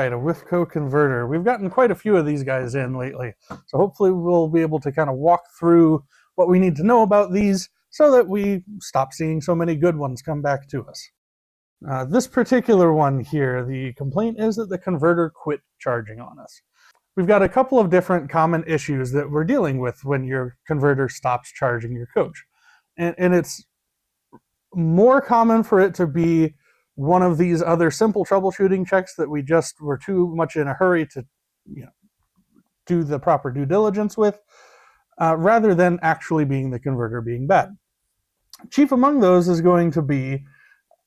right, a Wifco converter. We've gotten quite a few of these guys in lately, so hopefully we'll be able to kind of walk through what we need to know about these so that we stop seeing so many good ones come back to us. This particular one here, the complaint is that the converter quit charging on us. We've got a couple of different common issues that we're dealing with when your converter stops charging your coach. And it's more common for it to be one of these other simple troubleshooting checks that we just were too much in a hurry to do the proper due diligence with, rather than actually being the converter being bad. Chief among those is going to be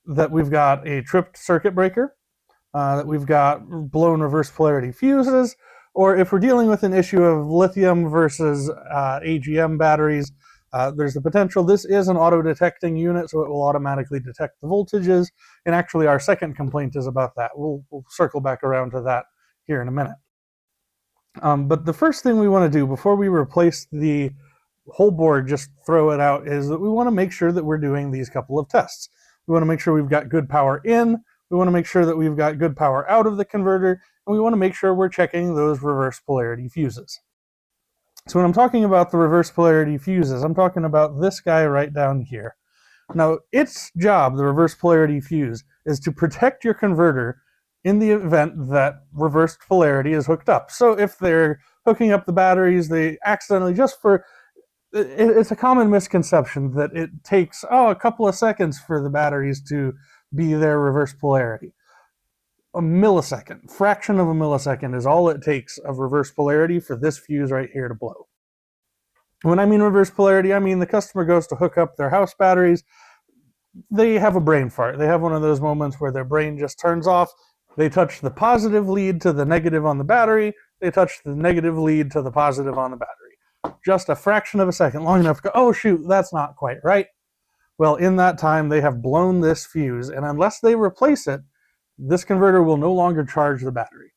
that we've got a tripped circuit breaker, that we've got blown reverse polarity fuses, or if we're dealing with an issue of lithium versus AGM batteries, there's the potential this is an auto-detecting unit, so it will automatically detect the voltages, and actually our second complaint is about that. We'll circle back around to that here in a minute. But the first thing we want to do before we replace the whole board, just throw it out, is that we want to make sure that we're doing these couple of tests. We want to make sure we've got good power in, we want to make sure that we've got good power out of the converter, and we want to make sure we're checking those reverse polarity fuses. So when I'm talking about the reverse polarity fuses, I'm talking about this guy right down here. Now, its job, the reverse polarity fuse, is to protect your converter in the event that reversed polarity is hooked up. So if they're hooking up the batteries, they accidentally, it's a common misconception that it takes, a couple of seconds for the batteries to be their reverse polarity. A millisecond, fraction of a millisecond is all it takes of reverse polarity for this fuse right here to blow. When I mean reverse polarity, I mean the customer goes to hook up their house batteries, they have a brain fart. They have one of those moments where their brain just turns off, they touch the positive lead to the negative on the battery, they touch the negative lead to the positive on the battery. Just a fraction of a second, long enough to go, oh shoot, that's not quite right. Well, in that time, they have blown this fuse, and unless they replace it, this converter will no longer charge the battery.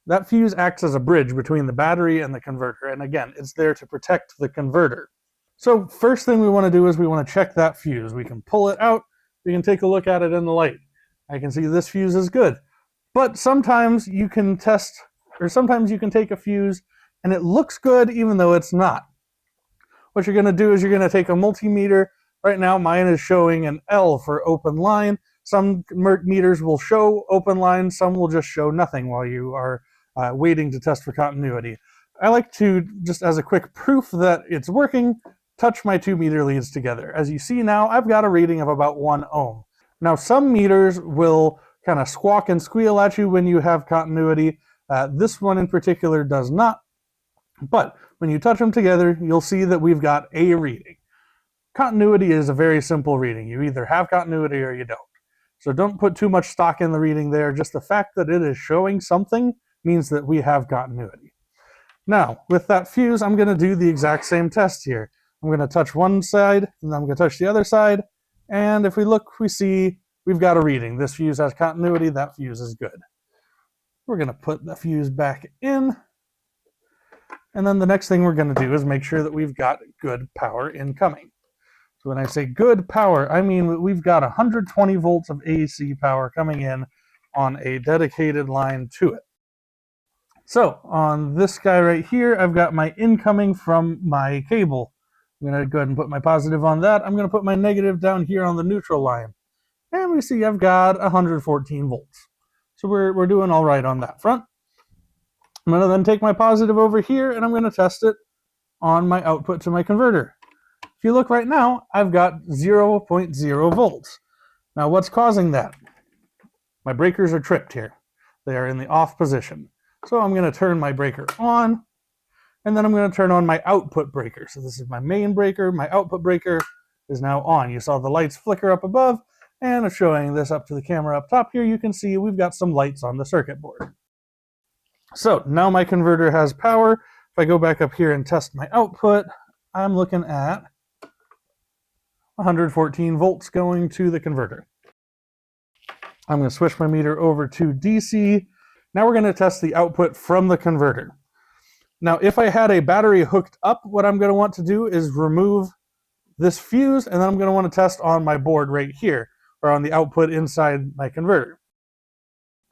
That fuse acts as a bridge between the battery and the converter, and again, it's there to protect the converter. So first thing we want to do is we want to check that fuse. We can pull it out, we can take a look at it in the light. I can see this fuse is good. But sometimes you can test, or sometimes you can take a fuse and it looks good even though it's not. What you're going to do is you're going to take a multimeter. Right now mine is showing an L for open line. Some meters will show open line, some will just show nothing while you are waiting to test for continuity. I like to, just as a quick proof that it's working, touch my 2 meter leads together. As you see now, I've got a reading of about 1 ohm. Now some meters will kind of squawk and squeal at you when you have continuity. This one in particular does not, but when you touch them together, you'll see that we've got a reading. Continuity is a very simple reading. You either have continuity or you don't. So don't put too much stock in the reading there. Just the fact that it is showing something means that we have continuity. Now, with that fuse, I'm going to do the exact same test here. I'm going to touch one side, and I'm going to touch the other side, and if we look, we see we've got a reading. This fuse has continuity, that fuse is good. We're going to put the fuse back in, and then the next thing we're going to do is make sure that we've got good power incoming. So when I say good power, I mean we've got 120 volts of AC power coming in on a dedicated line to it. So on this guy right here, I've got my incoming from my cable. I'm going to go ahead and put my positive on that. I'm going to put my negative down here on the neutral line. And we see I've got 114 volts. So we're doing all right on that front. I'm going to then take my positive over here and I'm going to test it on my output to my converter. If you look right now, I've got 0.0 volts. Now what's causing that? My breakers are tripped here. They are in the off position. So I'm going to turn my breaker on, and then I'm going to turn on my output breaker. So this is my main breaker. My output breaker is now on. You saw the lights flicker up above, and I'm showing this up to the camera up top here. You can see we've got some lights on the circuit board. So now my converter has power. If I go back up here and test my output, I'm looking at 114 volts going to the converter. I'm going to switch my meter over to DC. Now we're going to test the output from the converter. Now if I had a battery hooked up, what I'm going to want to do is remove this fuse, and then I'm going to want to test on my board right here, or on the output inside my converter.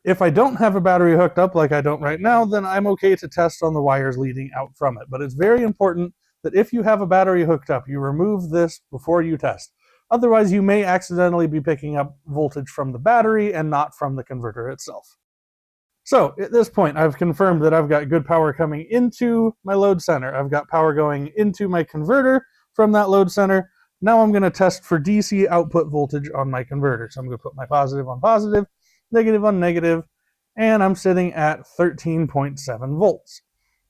If I don't have a battery hooked up like I don't right now, then I'm okay to test on the wires leading out from it. But it's very important that if you have a battery hooked up, you remove this before you test. Otherwise, you may accidentally be picking up voltage from the battery and not from the converter itself. So at this point, I've confirmed that I've got good power coming into my load center. I've got power going into my converter from that load center. Now I'm going to test for DC output voltage on my converter. So I'm going to put my positive on positive, negative on negative, and I'm sitting at 13.7 volts.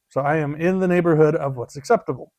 So I am in the neighborhood of what's acceptable.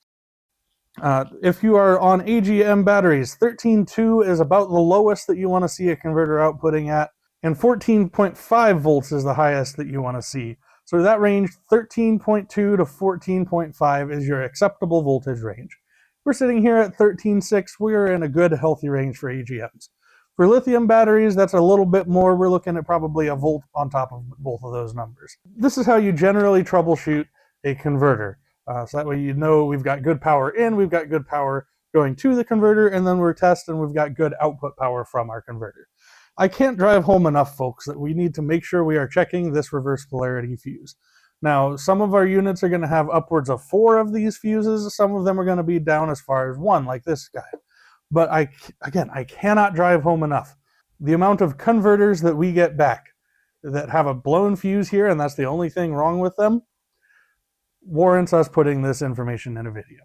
If you are on AGM batteries, 13.2 is about the lowest that you want to see a converter outputting at, and 14.5 volts is the highest that you want to see. So that range, 13.2 to 14.5, is your acceptable voltage range. We're sitting here at 13.6. We're in a good, healthy range for AGMs. For lithium batteries, that's a little bit more. We're looking at probably a volt on top of both of those numbers. This is how you generally troubleshoot a converter. So that way you know we've got good power in, we've got good power going to the converter, and then we're testing we've got good output power from our converter. I can't drive home enough, folks, that we need to make sure we are checking this reverse polarity fuse. Now, some of our units are going to have upwards of 4 of these fuses. Some of them are going to be down as far as 1, like this guy. But I cannot drive home enough. The amount of converters that we get back that have a blown fuse here, and that's the only thing wrong with them, warrants us putting this information in a video.